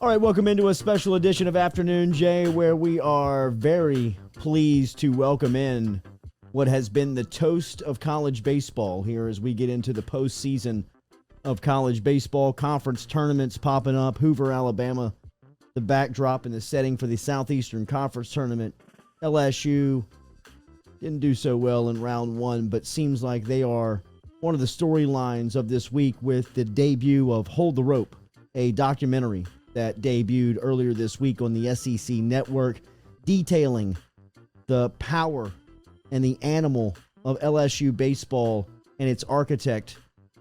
All right, welcome into a special edition of Afternoon Jay, where we are very pleased to welcome in what has been the toast of college baseball here as we get into the postseason of college baseball. Conference tournaments popping up. Hoover, Alabama, the backdrop and the setting for the Southeastern Conference tournament. LSU didn't do so well in round one, but seems like they are one of the storylines of this week with the debut of Hold the Rope, a documentary that debuted earlier this week on the SEC network, detailing the power and the animal of LSU baseball and its architect,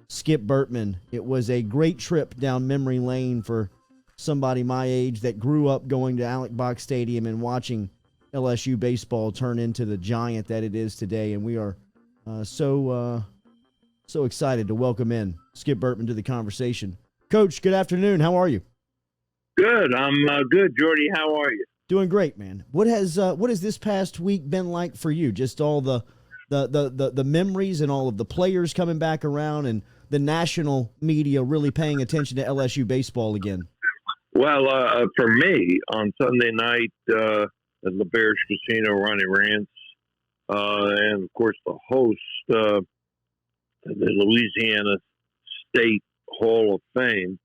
Skip Bertman. It was a great trip down memory lane for somebody my age that grew up going to Alec Box Stadium and watching LSU baseball turn into the giant that it is today. And we are so excited to welcome in Skip Bertman to the conversation. Coach, good afternoon. How are you? Good. I'm good, Jordy. How are you? Doing great, man. What has this past week been like for you? Just all the memories and all of the players coming back around and the national media really paying attention to LSU baseball again. Well, for me, on Sunday night at the Bears Casino, Ronnie Rance, and of course the host, the Louisiana State Hall of Fame,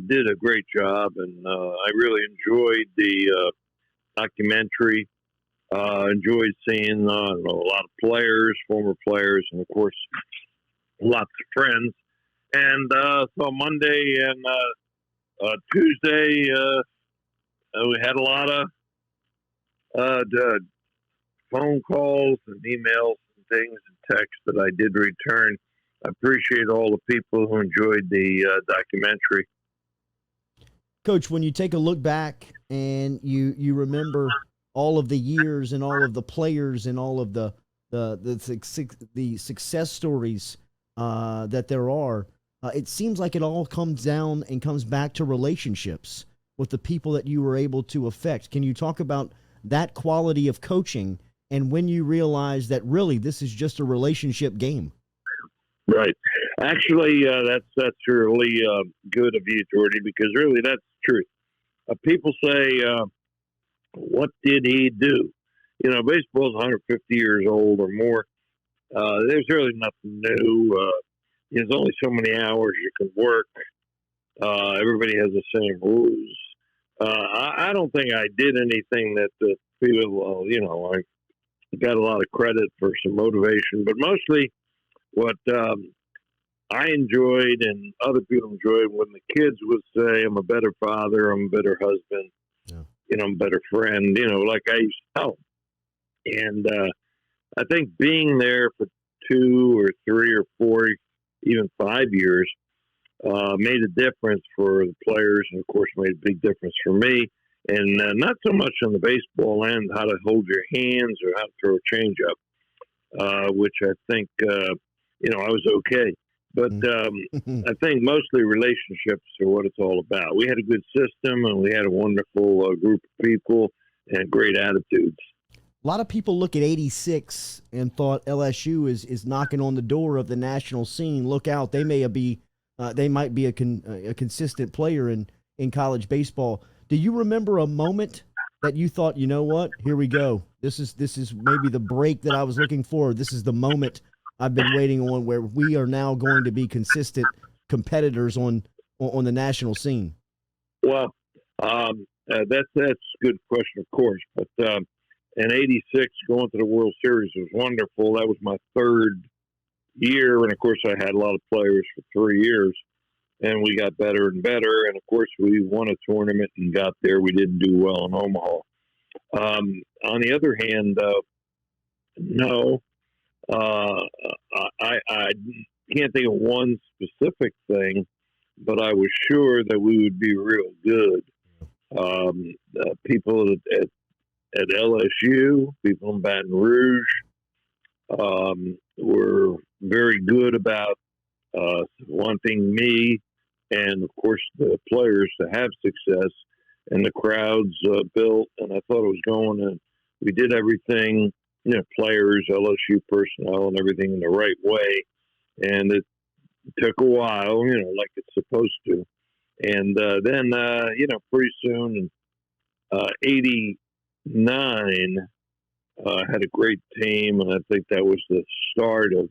did a great job, and I really enjoyed the documentary. Enjoyed seeing a lot of players, former players, and of course lots of friends. And so Monday and Tuesday, we had a lot of phone calls and emails and things and texts that I did return. I appreciate all the people who enjoyed the documentary. Coach, when you take a look back and you remember all of the years and all of the players and all of the success stories that there are, it seems like it all comes down and comes back to relationships with the people that you were able to affect. Can you talk about that quality of coaching and when you realize that really this is just a relationship game? Right. Actually, that's really good of you, Jordy, because really that's true. People say, what did he do? You know, baseball's 150 years old or more. There's really nothing new. There's only so many hours you can work. Everybody has the same rules. I don't think I did anything that the people, I got a lot of credit for some motivation, but mostly what I enjoyed and other people enjoyed when the kids would say, I'm a better father, I'm a better husband, I'm a better friend, like I used to tell them. And I think being there for 2 or 3 or 4, even 5 years made a difference for the players, and of course made a big difference for me. And not so much on the baseball end, how to hold your hands or how to throw a changeup, which I think, I was okay. But I think mostly relationships are what it's all about. We had a good system, and we had a wonderful group of people and great attitudes. A lot of people look at 86 and thought LSU is knocking on the door of the national scene. Look out. They might be a consistent player in college baseball. Do you remember a moment that you thought, you know what, here we go. This is maybe the break that I was looking for. This is the moment I've been waiting on where we are now going to be consistent competitors on the national scene? Well, that's a good question, of course. But in 86, going to the World Series was wonderful. That was my 3rd year. And, of course, I had a lot of players for 3 years. And we got better and better. And, of course, we won a tournament and got there. We didn't do well in Omaha. On the other hand, no. I can't think of one specific thing, but I was sure that we would be real good. People at LSU, people in Baton Rouge, were very good about wanting me and, of course, the players to have success, and the crowds built, and I thought it was going, and we did everything, players, LSU personnel, and everything in the right way. And it took a while, like it's supposed to. And then, pretty soon, 89, had a great team, and I think that was the start of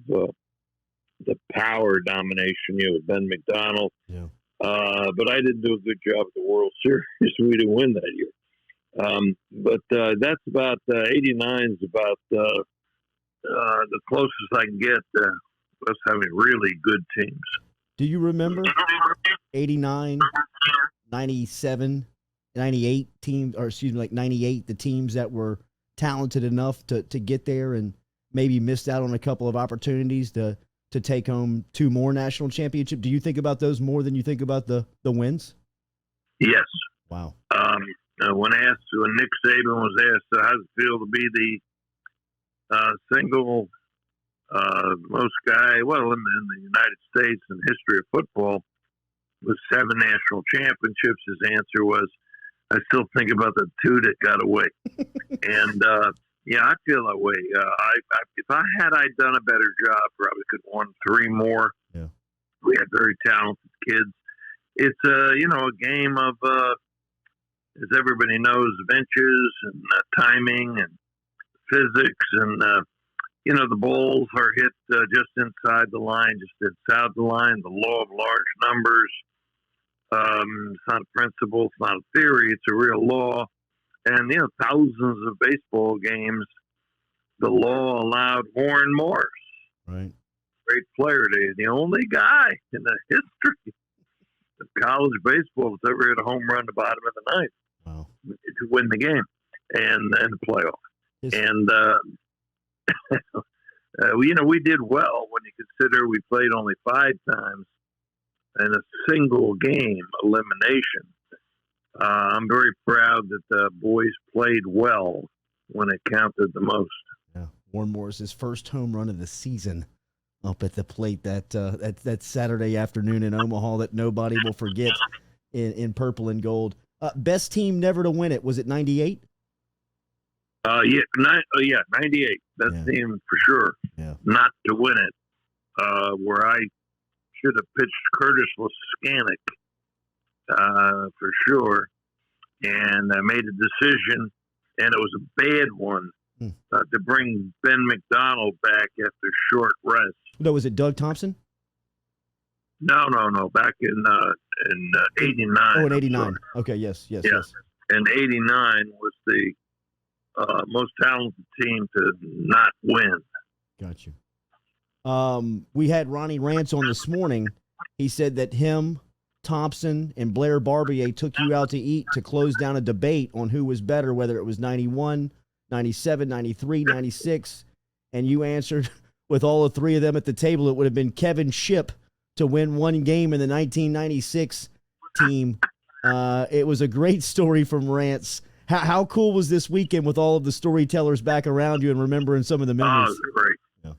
the power domination, with Ben McDonald. Yeah. But I didn't do a good job at the World Series. We didn't win that year. But that's about 89 is about the closest I can get to us having really good teams. Do you remember 89, 97, 98 teams, or excuse me, like 98, the teams that were talented enough to get there and maybe missed out on a couple of opportunities to take home 2 more national championships? Do you think about those more than you think about the wins? Yes. Wow. When Nick Saban was asked how does it feel to be the single most guy, in the United States in the history of football with 7 national championships, his answer was, I still think about the 2 that got away. And, I feel that way. If I done a better job, probably could have won 3 more. Yeah. We had very talented kids. It's, a game of, as everybody knows, of inches and timing and physics. And, the balls are hit just inside the line, just inside the line, the law of large numbers. It's not a principle. It's not a theory. It's a real law. And, thousands of baseball games, the law allowed Warren Morris, right, great player today, the only guy in the history of college baseball that's ever hit a home run at the bottom of the ninth. Wow. To win the game and the playoff. Yes. And, we did well when you consider we played only 5 times in a single game elimination. I'm very proud that the boys played well when it counted the most. Yeah, Warren Morris's first home run of the season up at the plate that Saturday afternoon in Omaha that nobody will forget in purple and gold. Best team never to win it, was it 98? 98. Best team for sure. Yeah. Not to win it. Where I should have pitched Curtis Lascanic, for sure. And I made a decision, and it was a bad one, to bring Ben McDonald back after short rest. No, was it Doug Thompson? No. Back in 89. Oh, in 89. Okay, yes. And 89 was the most talented team to not win. Got you. We had Ronnie Rance on this morning. He said that him, Thompson, and Blair Barbier took you out to eat to close down a debate on who was better, whether it was 91, 97, 93, 96. And you answered with all the 3 of them at the table, it would have been Kevin Shipp to win 1 game in the 1996 team. It was a great story from Rance. How cool was this weekend with all of the storytellers back around you and remembering some of the memories? Oh, it was great. Yeah.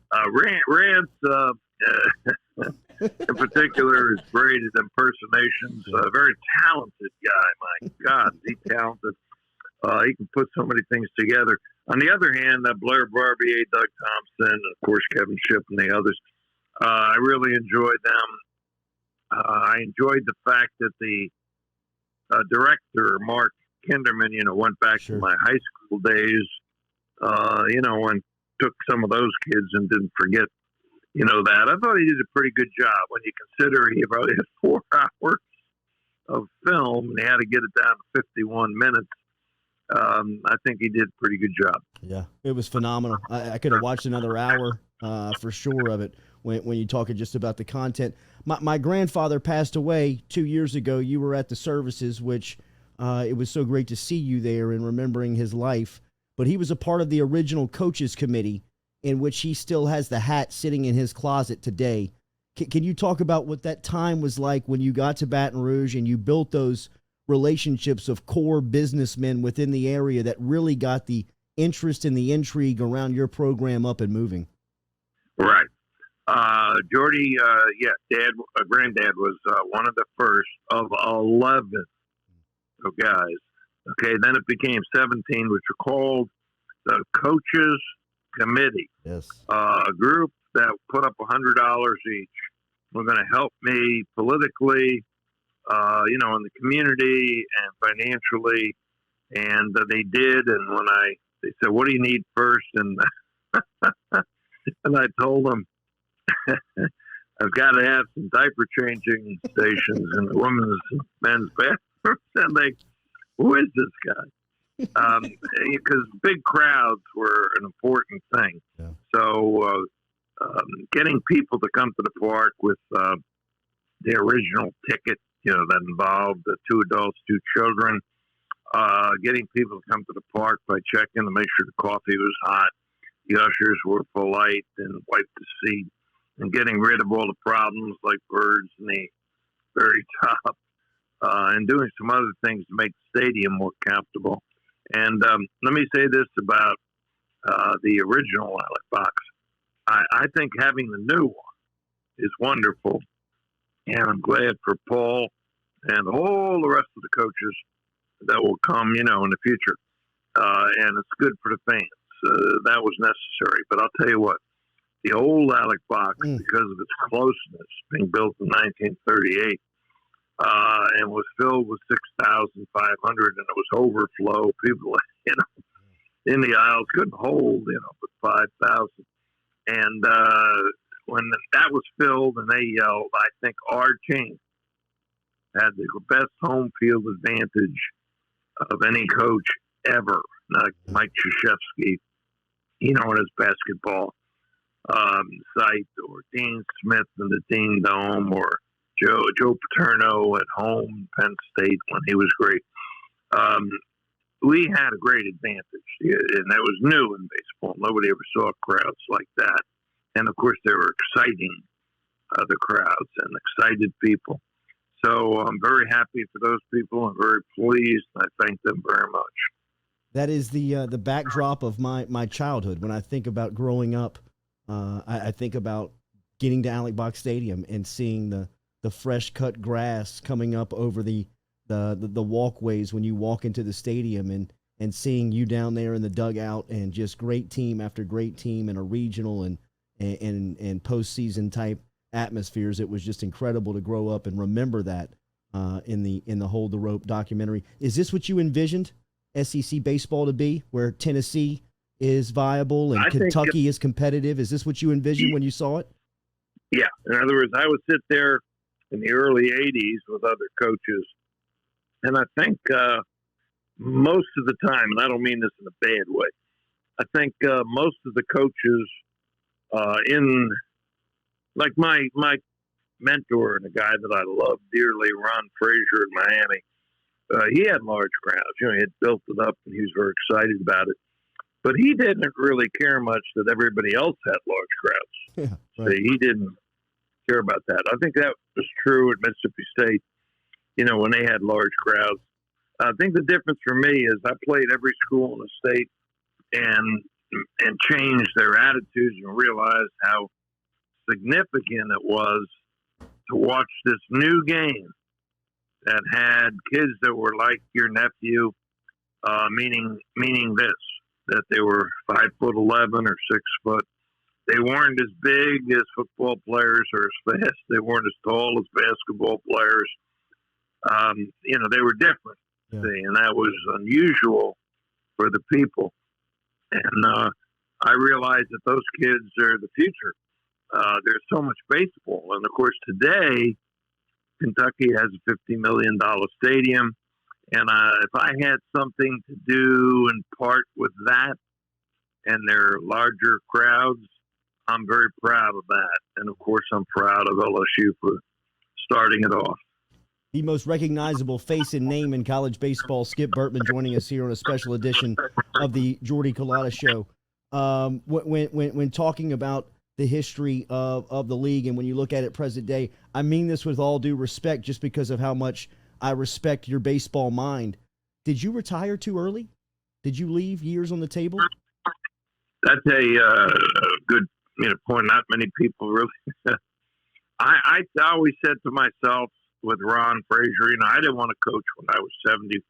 Rance, in particular, is great at impersonations. A very talented guy. My God, is he talented. He can put so many things together. On the other hand, Blair Barbier, Doug Thompson, and of course Kevin Shipp and the others, I really enjoyed them. I enjoyed the fact that the director, Mark Kinderman, went back to my high school days, and took some of those kids and didn't forget, that. I thought he did a pretty good job when you consider he probably had 4 hours of film and he had to get it down to 51 minutes. I think he did a pretty good job. Yeah, it was phenomenal. I could have watched another hour for sure of it when you talk just about the content. My grandfather passed away 2 years ago. You were at the services, which it was so great to see you there and remembering his life. But he was a part of the original coaches committee in which he still has the hat sitting in his closet today. Can you talk about what that time was like when you got to Baton Rouge and you built those relationships of core businessmen within the area that really got the interest and the intrigue around your program up and moving? Right. Jordy, granddad was one of the first of 11 guys. Okay, then it became 17, which were called the Coaches Committee. Yes. A group that put up $100 each. Were going to help me politically in the community and financially. And they did. And when they said, "What do you need first?" And and I told them, "I've got to have some diaper changing stations in the women's and men's bathrooms." And who is this guy? Because big crowds were an important thing. Yeah. So getting people to come to the park with the original ticket, that involved the 2 adults, 2 children, getting people to come to the park by checking to make sure the coffee was hot, the ushers were polite and wiped the seat, and getting rid of all the problems like birds in the very top, and doing some other things to make the stadium more comfortable. And let me say this about the original Alec Box. I think having the new one is wonderful, and I'm glad for Paul and all the rest of the coaches that will come, in the future. And it's good for the fans. That was necessary. But I'll tell you what, the old Alec Box, because of its closeness, being built in 1938, and was filled with 6,500, and it was overflow. People, in the aisles couldn't hold, but 5,000. And when that was filled and they yelled, I think our team had the best home field advantage of any coach ever, not Mike Krzyzewski, in his basketball site, or Dean Smith in the Dean Dome, or Joe Paterno at home, Penn State, when he was great. We had a great advantage, and that was new in baseball. Nobody ever saw crowds like that. And, of course, they were exciting, the crowds, and excited people. So I'm very happy for those people. I'm very pleased. I thank them very much. That is the backdrop of my childhood. When I think about growing up, I think about getting to Alec Box Stadium and seeing the fresh cut grass coming up over the walkways when you walk into the stadium, and seeing you down there in the dugout, and just great team after great team in a regional and postseason type atmospheres. It was just incredible to grow up and remember that in the Hold the Rope documentary. Is this what you envisioned SEC baseball to be, where Tennessee is viable and Kentucky is competitive? Is this what you envisioned when you saw it? Yeah. In other words, I would sit there in the early 80s with other coaches, and I think most of the time, and I don't mean this in a bad way, I think most of the coaches like my mentor and a guy that I love dearly, Ron Frazier in Miami, he had large crowds. He had built it up, and he was very excited about it. But he didn't really care much that everybody else had large crowds. Yeah, right. So he didn't care about that. I think that was true at Mississippi State, when they had large crowds. I think the difference for me is I played every school in the state and changed their attitudes, and realized how significant it was to watch this new game that had kids that were like your nephew, meaning this, that they were 5'11" or 6 foot. They weren't as big as football players or as fast. They weren't as tall as basketball players. They were different, yeah. And that was unusual for the people. And I realized that those kids are the future. There's so much baseball. And, of course, today, Kentucky has a $50 million stadium. And if I had something to do in part with that and their larger crowds, I'm very proud of that. And, of course, I'm proud of LSU for starting it off. The most recognizable face and name in college baseball, Skip Bertman, joining us here on a special edition of the Jordy Culotta Show. When talking about the history of the league, and when you look at it present day, I mean this with all due respect, just because of how much I respect your baseball mind. Did you retire too early? Did you leave years on the table? That's a good point. Not many people really. I always said to myself with Ron Frazier, I didn't want to coach when I was 70,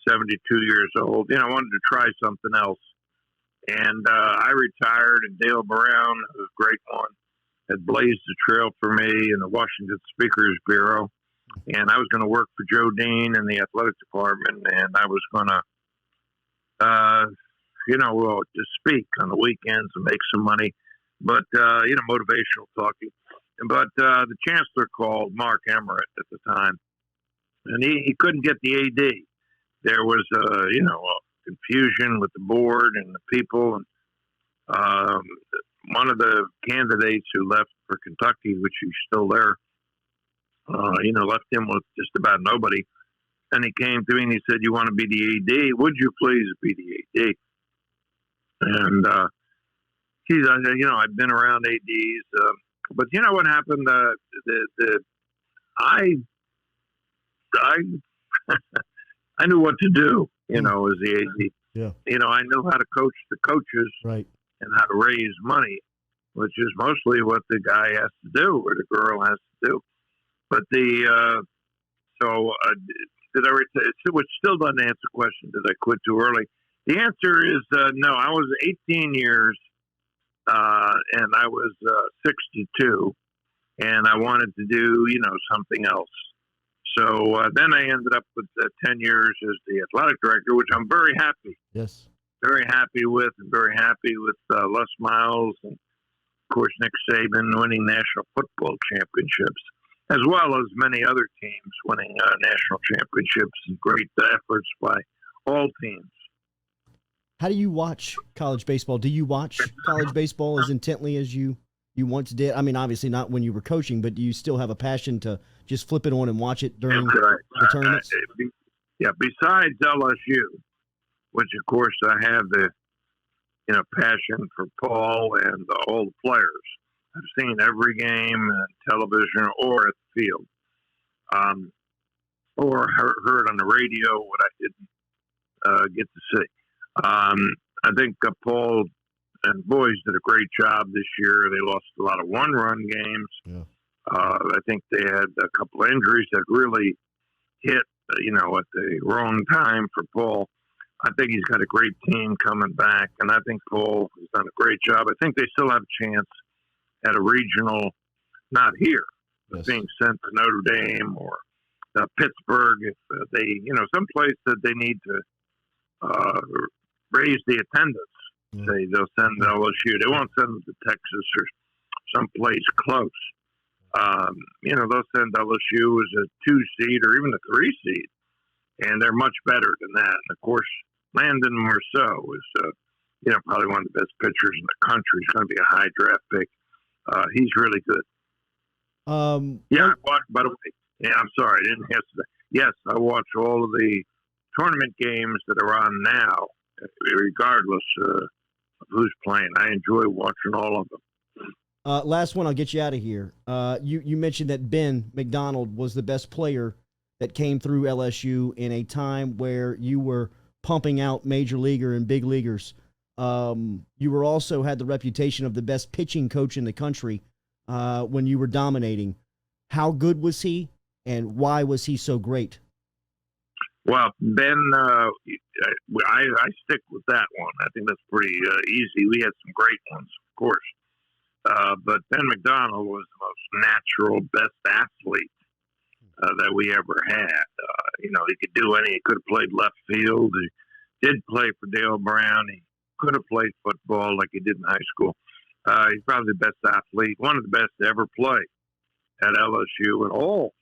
72 years old. I wanted to try something else. And I retired, and Dale Brown, who was a great one, had blazed the trail for me in the Washington Speakers Bureau. And I was going to work for Joe Dean in the athletic department, and I was going to, to speak on the weekends and make some money, but, motivational talking. But the chancellor called Mark Emmert at the time, and he couldn't get the AD. There was, confusion with the board and the people. And one of the candidates who left for Kentucky, which he's still there, left him with just about nobody. And he came to me and he said, "You want to be the AD? Would you please be the AD?" And geez, I've been around ADs, but you know what happened? I I knew what to do, as the AD. Yeah. I knew how to coach the coaches, right, and how to raise money, which is mostly what the guy has to do or the girl has to do. But did I retire? Which still doesn't answer the question, did I quit too early? The answer is no. I was 18 years, and I was 62, and I wanted to do, something else. So then I ended up with 10 years as the athletic director, which I'm very happy. Yes. Very happy with, and very happy with Les Miles and, of course, Nick Saban winning national football championships, as well as many other teams winning national championships and great efforts by all teams. How do you watch college baseball? Do you watch college baseball as intently as you once did? I mean, obviously not when you were coaching, but do you still have a passion to just flip it on and watch it during the tournaments? Yeah, besides LSU, which of course I have the passion for Paul and all the players. I've seen every game on television or at the field, or heard on the radio what I didn't get to see. I think Paul and boys did a great job this year. They lost a lot of one-run games. Yeah. I think they had a couple of injuries that really hit, at the wrong time for Paul. I think he's got a great team coming back, and I think Paul has done a great job. I think they still have a chance at a regional, not here, but being sent to Notre Dame or Pittsburgh. If they, someplace that they need to raise the attendance. Yeah. Say they'll send LSU. They won't send them to Texas or someplace close. They'll send LSU as a 2-seed or even a 3-seed, and they're much better than that. And of course, Landon Marceau is, probably one of the best pitchers in the country. He's going to be a high draft pick. He's really good. I watched, by the way, I'm sorry, I didn't answer that. Yes, I watch all of the tournament games that are on now, regardless of who's playing. I enjoy watching all of them. Last one, I'll get you out of here. You mentioned that Ben McDonald was the best player that came through LSU in a time where you were pumping out major leaguer and big leaguers. You were also had the reputation of the best pitching coach in the country when you were dominating. How good was he, and why was he so great? Well, Ben, I stick with that one. I think that's pretty easy. We had some great ones, of course. But Ben McDonald was the most natural, best athlete that we ever had. He could do he could have played left field. He did play for Dale Brown. He could have played football like he did in high school. He's probably the best athlete, one of the best to ever play at LSU at all,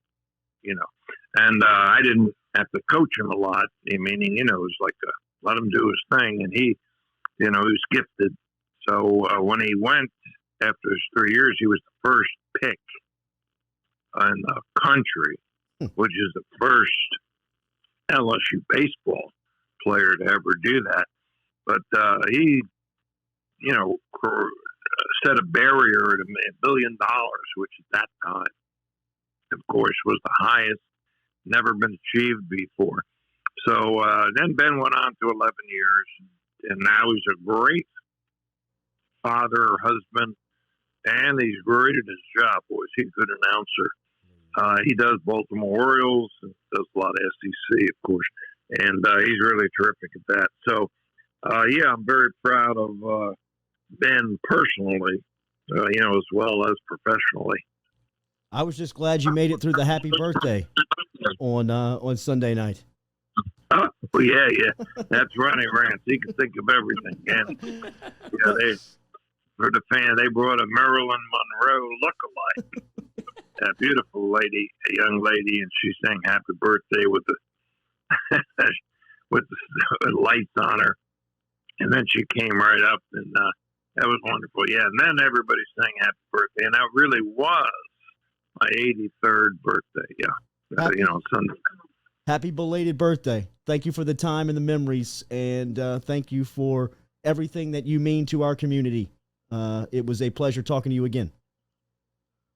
And I didn't have to coach him a lot, meaning, it was like let him do his thing. And he, he was gifted. So when he went, after his 3 years, he was the first pick in the country, which is the first LSU baseball player to ever do that. But he, set a barrier at $1 billion, which at that time, of course, was the highest, never been achieved before. So then Ben went on to 11 years, and now he's a great father or husband. And he's great at his job, boys. He's a good announcer. He does Baltimore Orioles and does a lot of SEC, of course. And he's really terrific at that. So, I'm very proud of Ben personally, as well as professionally. I was just glad you made it through the happy birthday. on Sunday night. Oh, yeah. That's Ronnie Rance. He can think of everything. And they for the fan, they brought a Marilyn Monroe lookalike. A beautiful lady, a young lady, and she sang "Happy Birthday" with the with the lights on her. And then she came right up, and that was wonderful. Yeah, and then everybody sang "Happy Birthday," and that really was my 83rd birthday. Yeah, Sunday. Happy belated birthday. Thank you for the time and the memories, and thank you for everything that you mean to our community. It was a pleasure talking to you again.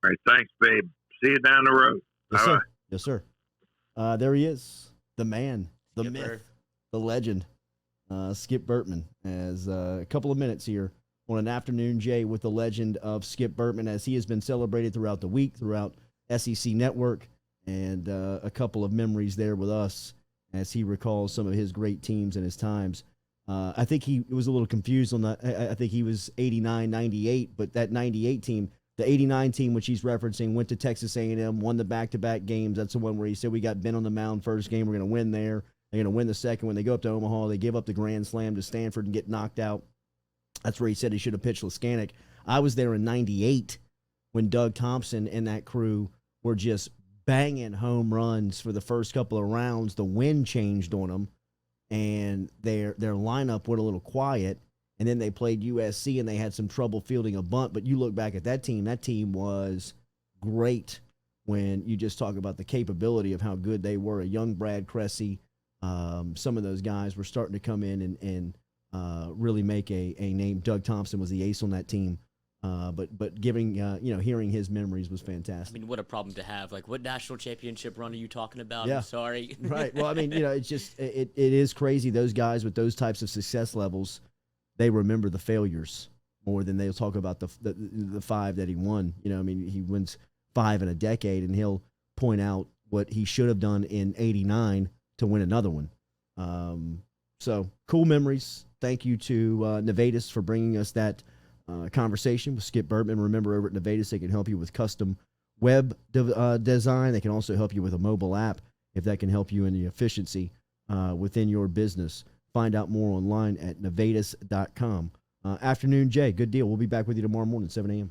All right, thanks, babe. See you down the road. Yes, Bye-bye. sir. Yes, sir. There he is, the man, the myth, the legend, Skip Bertman. As a couple of minutes here on an afternoon, Jay, with the legend of Skip Bertman, as he has been celebrated throughout the week, throughout SEC Network, and a couple of memories there with us as he recalls some of his great teams and his times. I think he was a little confused on that. I think he was 89, 98, but that 98 team, the 89 team, which he's referencing, went to Texas A&M, won the back-to-back games. That's the one where he said, we got Ben on the mound first game, we're going to win there. They're going to win the second. When they go up to Omaha, they give up the grand slam to Stanford and get knocked out. That's where he said he should have pitched Leskanic. I was there in 98 when Doug Thompson and that crew were just banging home runs for the first couple of rounds. The wind changed on them, and their lineup went a little quiet. And then they played USC, and they had some trouble fielding a bunt. But you look back at that team was great when you just talk about the capability of how good they were. A young Brad Cressy, some of those guys were starting to come in and really make a name. Doug Thompson was the ace on that team. But giving, hearing his memories was fantastic. I mean, what a problem to have. Like, what national championship run are you talking about? Yeah. I'm sorry. Right. Well, I mean, it's just, it is crazy. Those guys with those types of success levels, they remember the failures more than they'll talk about the five that he won. He wins 5 in a decade, and he'll point out what he should have done in 89 to win another one. So cool memories. Thank you to Nevadis for bringing us that conversation with Skip Bertman. Remember, over at Nevadis, they can help you with custom web design. They can also help you with a mobile app if that can help you in the efficiency within your business. Find out more online at nevadis.com. Afternoon, Jay. Good deal. We'll be back with you tomorrow morning, 7 a.m.